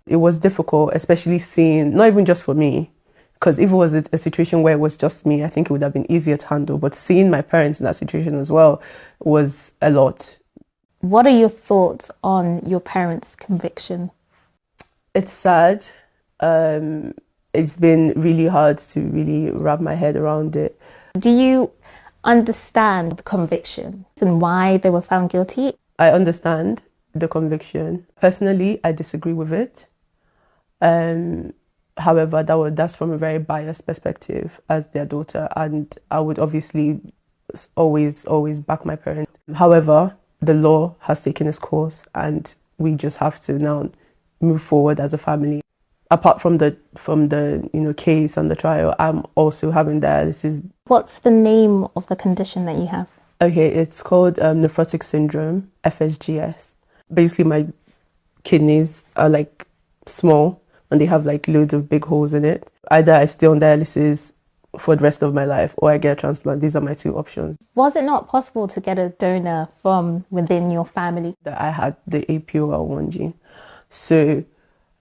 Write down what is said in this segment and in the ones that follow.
It was difficult, especially seeing, not even just for me, because if it was a situation where it was just me, I think it would have been easier to handle. But seeing my parents in that situation as well was a lot. What are your thoughts on your parents' conviction? It's sad. It's been really hard to really wrap my head around it. Do you understand the conviction and why they were found guilty? I understand the conviction. Personally, I disagree with it. However, that's from a very biased perspective as their daughter, and I would obviously always back my parents. However, the law has taken its course, and we just have to now move forward as a family. Apart from the case and the trial, I'm also having dialysis. What's the name of the condition that you have? Okay, it's called nephrotic syndrome, FSGS. Basically, my kidneys are like small and they have like loads of big holes in it. Either I stay on dialysis for the rest of my life or I get a transplant. These are my two options. Was it not possible to get a donor from within your family? That I had the APOL1 gene. So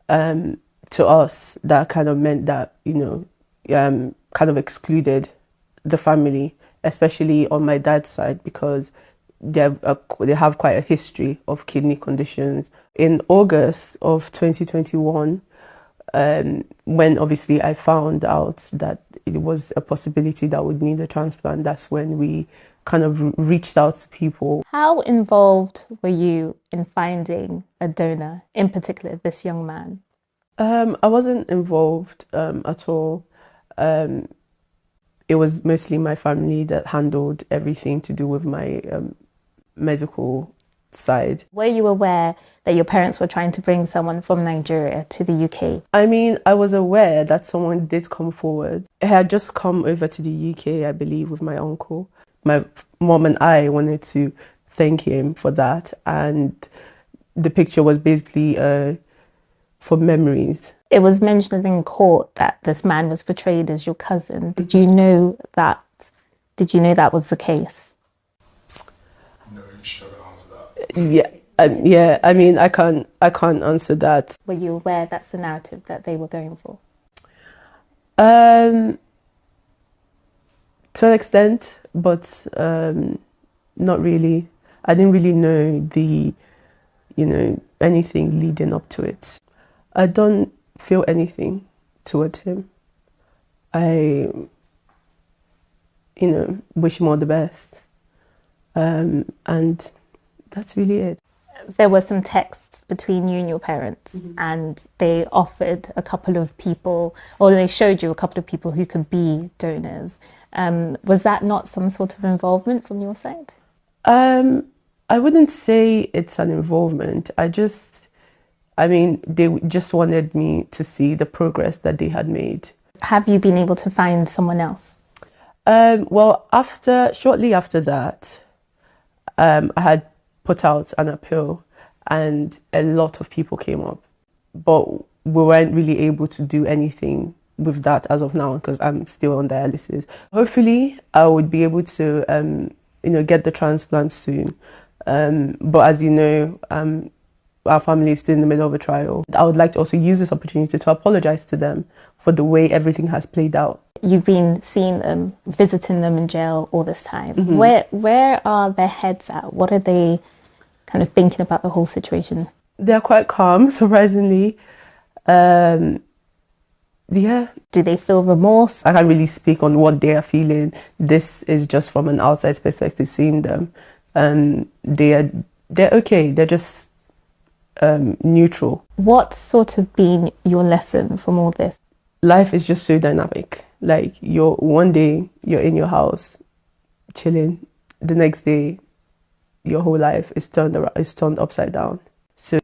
to us, that kind of meant that, kind of excluded the family, especially on my dad's side, because they have quite a history of kidney conditions. In August of 2021, when obviously I found out that it was a possibility that I would need a transplant, that's when we kind of reached out to people. How involved were you in finding a donor, in particular this young man? I wasn't involved at all. It was mostly my family that handled everything to do with my medical side. Were you aware that your parents were trying to bring someone from Nigeria to the UK? I mean, I was aware that someone did come forward. I had just come over to the UK, I believe, with my uncle. My mom and I wanted to thank him for that, and the picture was basically for memories. It was mentioned in court that this man was portrayed as your cousin. Did you know that? Did you know that was the case? No, you should answer that. Yeah. I mean, I can't answer that. Were you aware that's the narrative that they were going for? To an extent, but not really. I didn't really know anything leading up to it. I don't feel anything towards him. I, wish him all the best. And that's really it. There were some texts between you and your parents, and they offered a couple of people, or they showed you a couple of people who could be donors. Was that not some sort of involvement from your side? I wouldn't say it's an involvement. They just wanted me to see the progress that they had made. Have you been able to find someone else? Well, shortly after that, I had put out an appeal and a lot of people came up, but we weren't really able to do anything with that as of now because I'm still on dialysis. Hopefully, I would be able to, get the transplant soon. But as you know, our family is still in the middle of a trial. I would like to also use this opportunity to apologize to them for the way everything has played out. You've been seeing them, visiting them in jail all this time. Where are their heads at? What are they kind of thinking about the whole situation? They're quite calm, surprisingly. Yeah. Do they feel remorse? I can't really speak on what they are feeling. This is just from an outside perspective, seeing them. They're okay. They're just neutral. What's sort of been your lesson from all this? Life is just so dynamic. Like one day you're in your house chilling, the next day your whole life is turned upside down. So